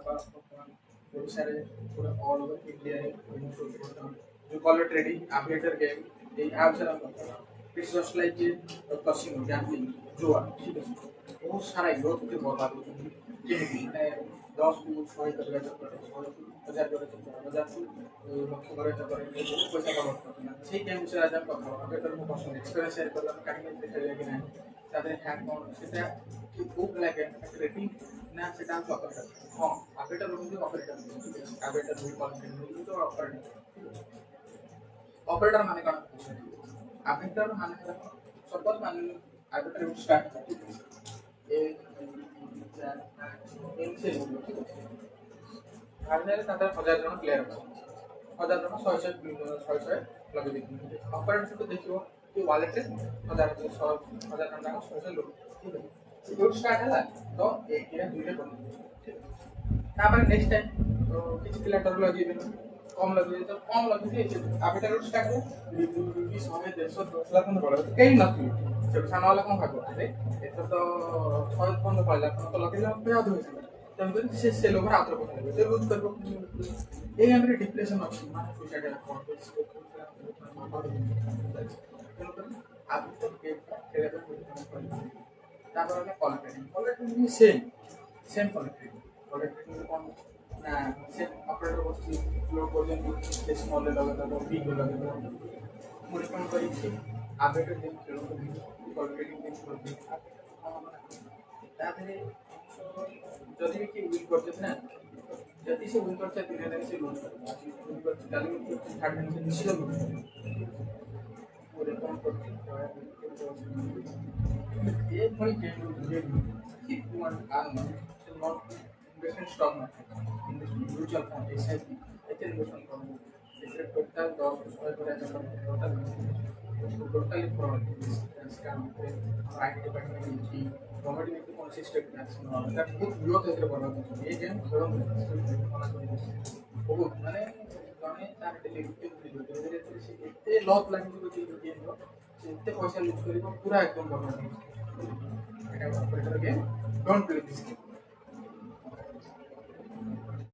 ଓଡ଼ିଶାରେ ପୁରା all over ଇଣ୍ଡିଆରେ जो कॉलर ट्रेडिंग एविएटर गेम এই ଆପ୍ ସାରା it's just like casino gambling जुआ ठीक ଅଛି ବହୁତ ସାରା ୟୁଥ୍ ବର୍ବାଦ ହେଉଛନ୍ତି ଯେମିତି ମାନେ 10 କୁ 100 କରିବା ଚକ୍କରରେ 1000 କରିବା ଚକ୍କରରେ 1000 କୁ ଲକ୍ଷ କରିବା ଚକ୍କରରେ ବହୁତ ପଇସା କମେଇ କରୁଛନ୍ତି ସେଇ ଗେମ୍ ବିଷୟରେ ଆଜି ଆମେ କଥା ହେବା ଏବେଠୁ ମୁଁ ପସନ୍ଦ ଏକ୍ସପିରିଏନ୍ସ ସେୟାର କରିବା କାହିଁକି ଖେଳିବା କି ନାହିଁ ତା ଦେହରେ ହ୍ୟାକ୍ କ'ଣ ସେଟା କି କେଉଁ ଭଳିଆ ଗେମ୍ ଟ୍ରେଡିଂ ନା ସେଟା ହେଉଛି ଅପରେଟର ହଁ ଆପରେଟର ହେଉଛି ଅପରେଟର ଠିକ୍ ଅଛି ଆପରେଟର ଦୁଇ କଲ୍ ତ ଅପରେଟର ऑपरेटर माने कौन ऑपरेटर माने सपोज मान लो ऑपरेटर स्टार्ट एक एक से ठीक है भारत में सात 1000 जन प्लेयर ଅଛି 1000 जन 100 लगे देखिए ऑपरेटर को देखियो कि वॉलेट रे 1000 टका 100 लोग ठीक है ग्रुप स्टार्ट ହେଲା तो एक या दुई रे बन ठीक तापर नेक्स्ट टाइम तो किछ पिला डर लगेबे कम लगे तो कम लगे आपेटर स्टार्ट हो 100 150 10 लाख बड़ा कहीं नथी से साना वाला कौन भागो अरे एतो तो 100 15 पड़ला तो लगे पे आधो होइछ तब से लोग आत्र पकड़े से लूज करबो ए हमरे डिप्रेशन अछि माने सुसाइड आप तो के तापर हम कॉल सेम कॉल कौन ना से ऑपरेटर बस लोड कर स्मॉल लगे तो बिग लगे मुझे कौन करी आबेटर गेम खेलो ऑलरेडी गेम कर ताधरे जदी कि विन करते ना जदी से विन करते दिन दिन से लूज कर विन करते डाली करते थर्ड टाइम से निश्चित लूज मुझे कौन करते ये कोई गेम कि वन आन not investment stock market, investment mutual fund, SIP, ऐसे investment करूँ, इससे total 10 रुपए पर ऐसा करूँ, total probability scam पे IT department की property में कौन सी step action होगा, तब बहुत growth ऐसे बढ़ा ये गेम खेलों में बहुत माने गाने तार delivery धीरे से इतने लॉस लगे जो कि गेम लो, इतने पैसा लूज करी पूरा एकदम बढ़ा है, ऐसा operator game, don't play this game.